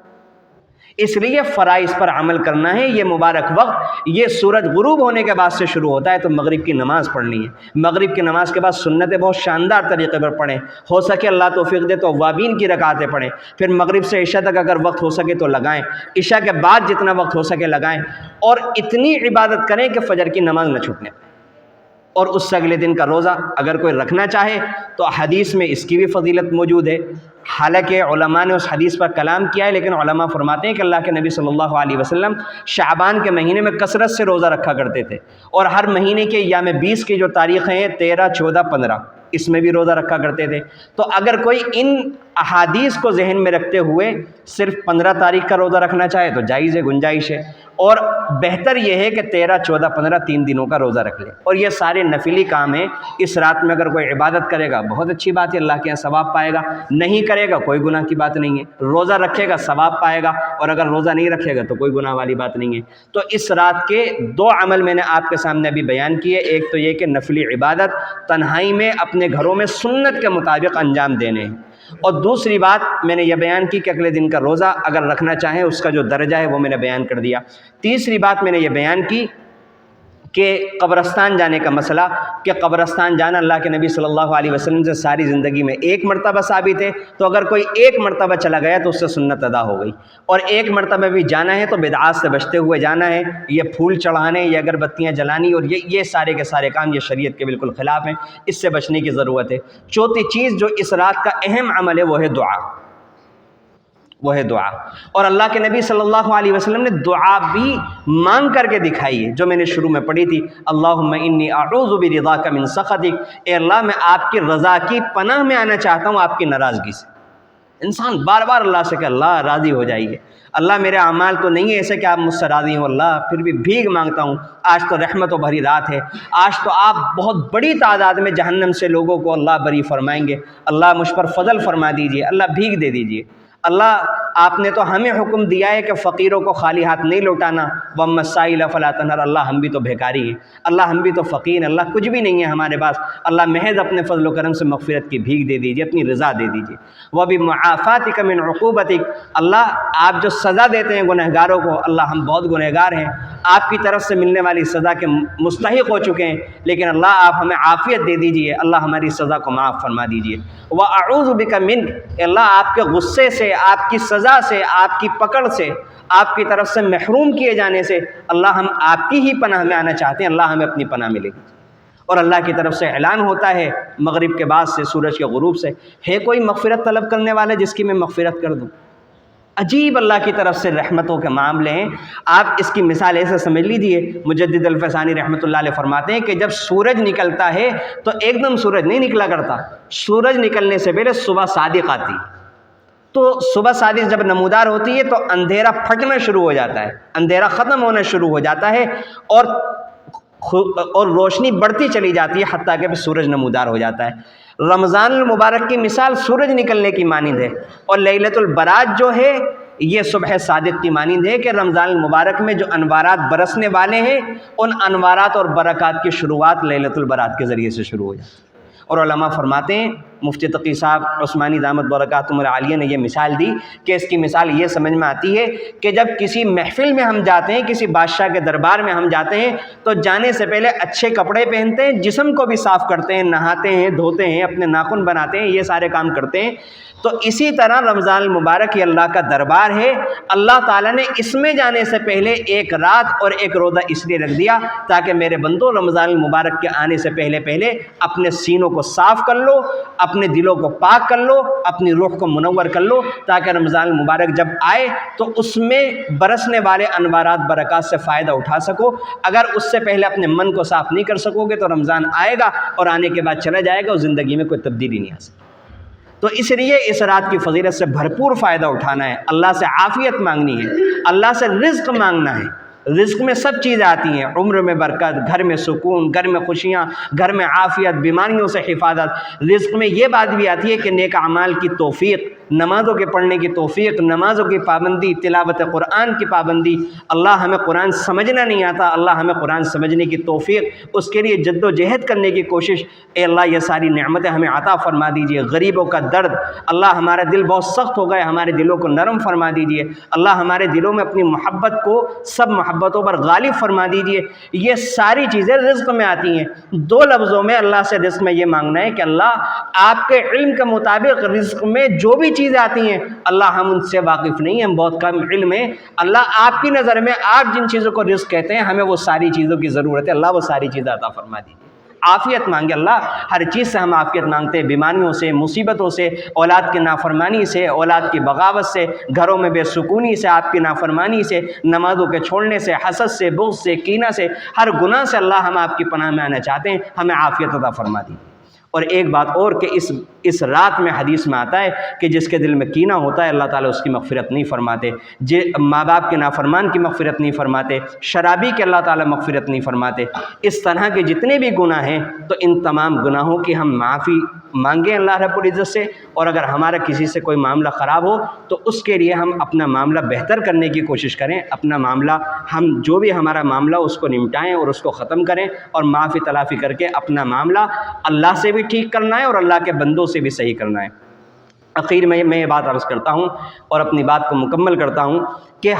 اس لیے فرائض پر عمل کرنا ہے۔ یہ مبارک وقت، یہ سورج غروب ہونے کے بعد سے شروع ہوتا ہے، تو مغرب کی نماز پڑھنی ہے۔ مغرب کی نماز کے بعد سنتیں بہت شاندار طریقے پر پڑھیں، ہو سکے اللہ توفیق دے تو اوابین کی رکعتیں پڑھیں، پھر مغرب سے عشاء تک اگر وقت ہو سکے تو لگائیں، عشاء کے بعد جتنا وقت ہو سکے لگائیں، اور اتنی عبادت کریں کہ فجر کی نماز نہ چھوٹنے پائے۔ اور اس سے اگلے دن کا روزہ اگر کوئی رکھنا چاہے تو حدیث میں اس کی بھی فضیلت موجود ہے۔ حالانکہ علماء نے اس حدیث پر کلام کیا ہے، لیکن علماء فرماتے ہیں کہ اللہ کے نبی صلی اللہ علیہ وسلم شعبان کے مہینے میں کثرت سے روزہ رکھا کرتے تھے، اور ہر مہینے کے ایام 20 کی جو تاریخیں ہیں 13، 14، 15، اس میں بھی روزہ رکھا کرتے تھے۔ تو اگر کوئی ان احادیث کو ذہن میں رکھتے ہوئے صرف 15 تاریخ کا روزہ رکھنا چاہے تو جائز ہے، گنجائش ہے، اور بہتر یہ ہے کہ 13، 14، 15 3 دنوں کا روزہ رکھ لے۔ اور یہ سارے نفلی کام ہیں، اس رات میں اگر کوئی عبادت کرے گا بہت اچھی بات ہے، اللہ کے یہاں ثواب پائے گا، نہیں کرے گا کوئی گناہ کی بات نہیں ہے، روزہ رکھے گا ثواب پائے گا، اور اگر روزہ نہیں رکھے گا تو کوئی گناہ والی بات نہیں ہے۔ تو اس رات کے 2 عمل میں نے آپ کے سامنے ابھی بیان کیے، ایک تو یہ کہ نفلی عبادت تنہائی میں اپنے گھروں میں سنت کے مطابق انجام دینے ہیں، اور دوسری بات میں نے یہ بیان کی کہ اگلے دن کا روزہ اگر رکھنا چاہیں اس کا جو درجہ ہے وہ میں نے بیان کر دیا۔ تیسری بات میں نے یہ بیان کی کہ قبرستان جانے کا مسئلہ، کہ قبرستان جانا اللہ کے نبی صلی اللہ علیہ وسلم سے ساری زندگی میں ایک مرتبہ ثابت ہے، تو اگر کوئی ایک مرتبہ چلا گیا تو اس سے سنت ادا ہو گئی، اور ایک مرتبہ بھی جانا ہے تو بدعات سے بچتے ہوئے جانا ہے۔ یہ پھول چڑھانے، یہ اگربتیاں جلانی، اور یہ سارے کے سارے کام یہ شریعت کے بالکل خلاف ہیں، اس سے بچنے کی ضرورت ہے۔ چوتھی چیز جو اس رات کا اہم عمل ہے وہ ہے دعا، اور اللہ کے نبی صلی اللہ علیہ وسلم نے دعا بھی مانگ کر کے دکھائی ہے، جو میں نے شروع میں پڑھی تھی، اللہم انی اعوذ برضاک من سخطک، اے اللہ میں آپ کی رضا کی پناہ میں آنا چاہتا ہوں آپ کی ناراضگی سے۔ انسان بار بار اللہ سے کہ اللہ راضی ہو جائیے، اللہ میرے اعمال تو نہیں ہے ایسے کہ آپ مجھ سے راضی ہوں، اللہ پھر بھی بھیک مانگتا ہوں، آج تو رحمتوں بھری رات ہے، آج تو آپ بہت بڑی تعداد میں جہنم سے لوگوں کو اللہ بری فرمائیں گے، اللہ مجھ پر فضل فرما دیجئے، اللہ بھیک دے دیجئے۔ اللہ آپ نے تو ہمیں حکم دیا ہے کہ فقیروں کو خالی ہاتھ نہیں لوٹانا، وَأَمَّا السَّائِلَ فَلَا تَنْهَرْ، اللہ ہم بھی تو بھیکاری ہیں، اللہ ہم بھی تو فقیر ہیں، اللہ کچھ بھی نہیں ہے ہمارے پاس، اللہ محض اپنے فضل و کرم سے مغفرت کی بھیک دے دیجیے، اپنی رضا دے دیجیے۔ وَبِمُعَافَاتِكَ مِنْ عُقُوبَتِكَ، اللہ آپ جو سزا دیتے ہیں گنہگاروں کو، اللہ ہم بہت گنہگار ہیں، آپ کی طرف سے ملنے والی سزا کے مستحق ہو چکے ہیں، لیکن اللہ آپ ہمیں عافیت دے دیجیے، اللہ ہماری سزا کو معاف فرما دیجیے۔ وَأَعُوذُ بِكَ مِنْكَ، اللہ آپ کے غصے سے، آپ کی سزا سے، آپ کی پکڑ سے، آپ کی طرف سے محروم کیے جانے سے، اللہ ہم آپ کی ہی پناہ میں آنا چاہتے ہیں، اللہ ہمیں اپنی پناہ میں لے لیجیے۔ اور اللہ کی طرف سے اعلان ہوتا ہے مغرب کے بعد سے، سورج کے غروب سے، ہے کوئی مغفرت طلب کرنے والا جس کی میں مغفرت کر دوں؟ عجیب اللہ کی طرف سے رحمتوں کے معاملے ہیں۔ آپ اس کی مثال ایسے سمجھ لیجئے، مجدد الفسانی رحمۃ اللہ علیہ فرماتے ہیں کہ جب سورج نکلتا ہے تو ایک دم سورج نہیں نکلا کرتا، سورج نکلنے سے پہلے صبح صادق آتی، تو صبح صادق جب نمودار ہوتی ہے تو اندھیرا پھٹنا شروع ہو جاتا ہے، اندھیرا ختم ہونا شروع ہو جاتا ہے، اور روشنی بڑھتی چلی جاتی ہے حتیٰ کہ سورج نمودار ہو جاتا ہے۔ رمضان المبارک کی مثال سورج نکلنے کی مانند ہے، اور لیلۃ البرات جو ہے یہ صبح صادق کی مانند ہے کہ رمضان المبارک میں جو انوارات برسنے والے ہیں ان انوارات اور برکات کی شروعات لیلۃ البرات کے ذریعے سے شروع ہو جاتی ہے۔ اور علماء فرماتے ہیں، مفتی تقی صاحب عثمانی دامت برکاتہم العالیہ نے یہ مثال دی کہ اس کی مثال یہ سمجھ میں آتی ہے کہ جب کسی محفل میں ہم جاتے ہیں، کسی بادشاہ کے دربار میں ہم جاتے ہیں تو جانے سے پہلے اچھے کپڑے پہنتے ہیں، جسم کو بھی صاف کرتے ہیں، نہاتے ہیں، دھوتے ہیں، اپنے ناخن بناتے ہیں، یہ سارے کام کرتے ہیں۔ تو اسی طرح رمضان المبارک یہ اللہ کا دربار ہے، اللہ تعالیٰ نے اس میں جانے سے پہلے ایک رات اور ایک روزہ اس لیے رکھ دیا تاکہ میرے بندو رمضان المبارک کے آنے سے پہلے اپنے سینوں کو صاف کر لو، اپنے دلوں کو پاک کر لو، اپنی روح کو منور کر لو، تاکہ رمضان المبارک جب آئے تو اس میں برسنے والے انوارات برکات سے فائدہ اٹھا سکو۔ اگر اس سے پہلے اپنے من کو صاف نہیں کر سکو گے تو رمضان آئے گا اور آنے کے بعد چلا جائے گا اور زندگی میں کوئی تبدیلی نہیں آ سکتی۔ تو اس لیے اس رات کی فضیلت سے بھرپور فائدہ اٹھانا ہے، اللہ سے عافیت مانگنی ہے، اللہ سے رزق مانگنا ہے۔ رزق میں سب چیزیں آتی ہیں، عمر میں برکت، گھر میں سکون، گھر میں خوشیاں، گھر میں عافیت، بیماریوں سے حفاظت۔ رزق میں یہ بات بھی آتی ہے کہ نیک اعمال کی توفیق، نمازوں کے پڑھنے کی توفیق، نمازوں کی پابندی، تلاوت قرآن کی پابندی۔ اللہ ہمیں قرآن سمجھنا نہیں آتا، اللہ ہمیں قرآن سمجھنے کی توفیق، اس کے لیے جد و جہد کرنے کی کوشش۔ اے اللہ یہ ساری نعمتیں ہمیں عطا فرما دیجئے۔ غریبوں کا درد، اللہ ہمارا دل بہت سخت ہو گئے، ہمارے دلوں کو نرم فرما دیجئے۔ اللہ ہمارے دلوں میں اپنی محبت کو سب محبتوں پر غالب فرما دیجئے۔ یہ ساری چیزیں رزق میں آتی ہیں۔ دو لفظوں میں اللہ سے رزق میں یہ مانگنا ہے کہ اللہ آپ کے علم کے مطابق رزق میں جو بھی چیزیں آتی ہیں اللہ ہم ان سے واقف نہیں ہیں، ہم بہت کم علم ہیں۔ اللہ آپ کی نظر میں آپ جن چیزوں کو رزق کہتے ہیں ہمیں وہ ساری چیزوں کی ضرورت ہے، اللہ وہ ساری چیزیں عطا فرما دیجیے۔ عافیت مانگے، اللہ ہر چیز سے ہم عافیت مانگتے ہیں، بیماریوں سے، مصیبتوں سے، اولاد کی نافرمانی سے، اولاد کی بغاوت سے، گھروں میں بے سکونی سے، آپ کی نافرمانی سے، نمازوں کے چھوڑنے سے، حسد سے، بغض سے، کینہ سے، ہر گناہ سے اللہ ہم آپ کی پناہ میں آنا چاہتے ہیں، ہمیں عافیت عطا فرما دیجیے۔ اور ایک بات اور کہ اس رات میں حدیث میں آتا ہے کہ جس کے دل میں کینہ ہوتا ہے اللہ تعالیٰ اس کی مغفرت نہیں فرماتے، ماں باپ کے نافرمان کی مغفرت نہیں فرماتے، شرابی کے اللہ تعالیٰ مغفرت نہیں فرماتے۔ اس طرح کے جتنے بھی گناہ ہیں تو ان تمام گناہوں کی ہم معافی مانگیں اللہ رب العزت سے، اور اگر ہمارا کسی سے کوئی معاملہ خراب ہو تو اس کے لیے ہم اپنا معاملہ بہتر کرنے کی کوشش کریں، اپنا معاملہ ہم جو بھی ہمارا معاملہ اس کو نمٹائیں اور اس کو ختم کریں، اور معافی تلافی کر کے اپنا معاملہ اللہ سے بھی ٹھیک کرنا ہے اور اللہ کے بندوں سے بھی صحیح کرنا ہے۔ آخر میں یہ بات عرض کرتا ہوں اور اپنی بات کو مکمل کرتا ہوں کہ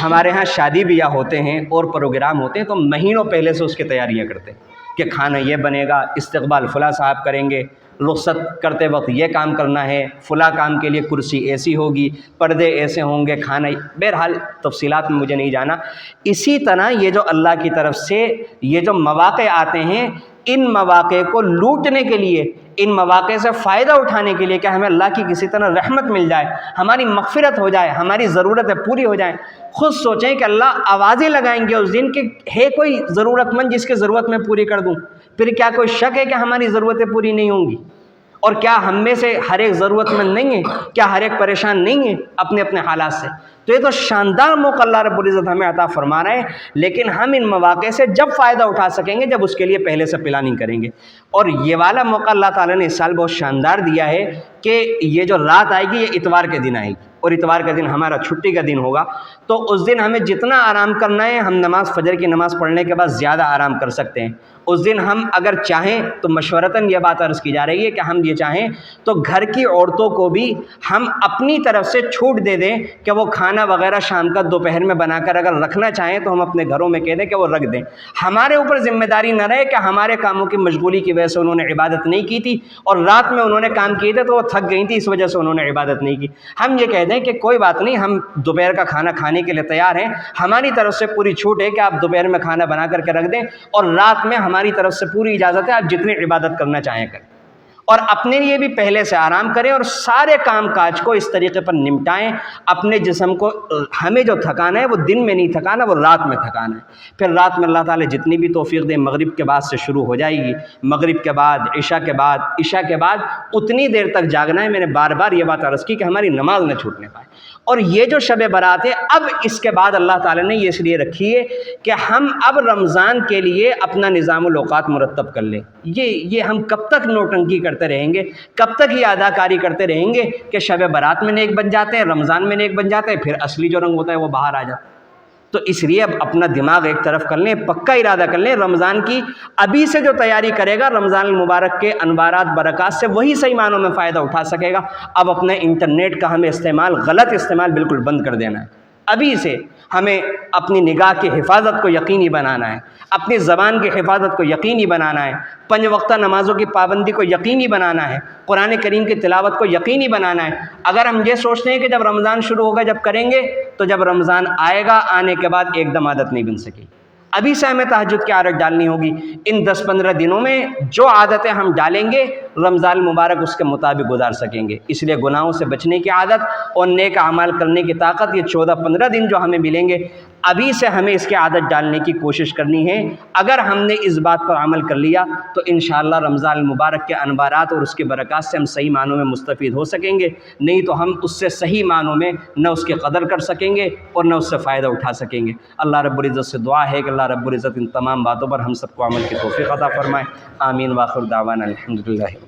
ہمارے ہاں شادی بیاہ ہوتے ہیں اور پروگرام ہوتے ہیں تو مہینوں پہلے سے اس کی تیاریاں کرتے ہیں کہ کھانا یہ بنے گا، استقبال فلاں صاحب کریں گے، رخصت کرتے وقت یہ کام کرنا ہے، فلاں کام کے لیے کرسی ایسی ہوگی، پردے ایسے ہوں گے، کھانا، بہرحال تفصیلات میں مجھے نہیں جانا۔ اسی طرح یہ جو اللہ کی طرف سے یہ جو مواقع آتے ہیں، ان مواقع کو لوٹنے کے لیے، ان مواقع سے فائدہ اٹھانے کے لیے کہ ہمیں اللہ کی کسی طرح رحمت مل جائے، ہماری مغفرت ہو جائے، ہماری ضرورتیں پوری ہو جائیں، خود سوچیں کہ اللہ آوازیں لگائیں گے اس دن کہ ہے کوئی ضرورت مند جس کی ضرورت میں پوری کر دوں؟ پھر کیا کوئی شک ہے کہ ہماری ضرورتیں پوری نہیں ہوں گی؟ اور کیا ہم میں سے ہر ایک ضرورت مند نہیں ہے؟ کیا ہر ایک پریشان نہیں ہے اپنے اپنے حالات سے؟ تو یہ تو شاندار موقع اللہ رب العزت ہمیں عطا فرما رہے ہیں، لیکن ہم ان مواقع سے جب فائدہ اٹھا سکیں گے جب اس کے لیے پہلے سے پلاننگ کریں گے۔ اور یہ والا موقع اللہ تعالیٰ نے اس سال بہت شاندار دیا ہے کہ یہ جو رات آئے گی یہ اتوار کے دن آئے گی، اور اتوار کا دن ہمارا چھٹی کا دن ہوگا، تو اس دن ہمیں جتنا آرام کرنا ہے ہم نماز فجر کی نماز پڑھنے کے بعد زیادہ آرام کر سکتے ہیں۔ اس دن ہم اگر چاہیں تو مشورتاً یہ بات عرض کی جا رہی ہے کہ ہم یہ چاہیں تو گھر کی عورتوں کو بھی ہم اپنی طرف سے چھوٹ دے دیں کہ وہ کھانا وغیرہ شام کا دوپہر میں بنا کر اگر رکھنا چاہیں تو ہم اپنے گھروں میں کہہ دیں کہ وہ رکھ دیں۔ ہمارے اوپر ذمہ داری نہ رہے کہ ہمارے کاموں کی مشغولی کی وجہ سے انہوں نے عبادت نہیں کی تھی اور رات میں انہوں نے کام کیے تھے تو وہ تھک گئی تھی، اس وجہ سے انہوں نے عبادت نہیں کی۔ ہم یہ کہہ دیں کہ کوئی بات نہیں، ہم دوپہر کا کھانا کھانے کے لیے تیار ہیں، ہماری طرف سے پوری چھوٹ ہے کہ آپ دوپہر میں کھانا بنا کر کے رکھ دیں، اور رات میں ہماری طرف سے پوری اجازت ہے آپ جتنی عبادت کرنا چاہیں کریں۔ اور اپنے لیے بھی پہلے سے آرام کریں اور سارے کام کاج کو اس طریقے پر نمٹائیں. اپنے جسم کو ہمیں جو تھکانا ہے وہ دن میں نہیں تھکانا، وہ رات میں تھکانا ہے. پھر رات میں اللہ تعالیٰ جتنی بھی توفیق دے، مغرب کے بعد سے شروع ہو جائے گی، مغرب کے بعد عشاء کے بعد اتنی دیر تک جاگنا ہے. میں نے بار بار یہ بات عرض کی کہ ہماری نماز نہ چھوٹنے پائے. اور یہ جو شب برات ہے اب اس کے بعد اللہ تعالیٰ نے یہ اس لیے رکھی ہے کہ ہم اب رمضان کے لیے اپنا نظام الاوقات مرتب کر لیں. یہ ہم کب تک نوٹنکی کرتے رہیں گے، کب تک یہ اداکاری کرتے رہیں گے کہ شب برات میں نیک بن جاتے ہیں، رمضان میں نیک بن جاتے ہیں، پھر اصلی جو رنگ ہوتا ہے وہ باہر آ جاتا ہے. تو اس لیے اب اپنا دماغ ایک طرف کر لیں، پکا ارادہ کر لیں. رمضان کی ابھی سے جو تیاری کرے گا، رمضان المبارک کے انوارات برکات سے وہی صحیح معنوں میں فائدہ اٹھا سکے گا. اب اپنے انٹرنیٹ کا ہمیں غلط استعمال بالکل بند کر دینا ہے. ابھی سے ہمیں اپنی نگاہ کی حفاظت کو یقینی بنانا ہے، اپنی زبان کی حفاظت کو یقینی بنانا ہے، 5 وقتہ نمازوں کی پابندی کو یقینی بنانا ہے، قرآن کریم کی تلاوت کو یقینی بنانا ہے. اگر ہم یہ سوچتے ہیں کہ جب رمضان شروع ہوگا جب کریں گے، تو جب رمضان آئے گا آنے کے بعد ایک دم عادت نہیں بن سکے. ابھی سے ہمیں تہجد کی عادت ڈالنی ہوگی. ان 10-15 دنوں میں جو عادتیں ہم ڈالیں گے رمضان المبارک اس کے مطابق گزار سکیں گے. اس لیے گناہوں سے بچنے کی عادت اور نیک اعمال کرنے کی طاقت، یہ 14-15 دن جو ہمیں ملیں گے ابھی سے ہمیں اس کی عادت ڈالنے کی کوشش کرنی ہے. اگر ہم نے اس بات پر عمل کر لیا تو انشاءاللہ رمضان المبارک کے انوارات اور اس کی برکات سے ہم صحیح معنوں میں مستفید ہو سکیں گے. نہیں تو ہم اس سے صحیح معنوں میں نہ اس کی قدر کر سکیں گے اور نہ اس سے فائدہ اٹھا سکیں گے. اللہ رب العزت سے دعا ہے کہ اللہ رب العزت ان تمام باتوں پر ہم سب کو عمل کی توفیق عطا فرمائے. آمین. واخر دعوانا الحمدللہ.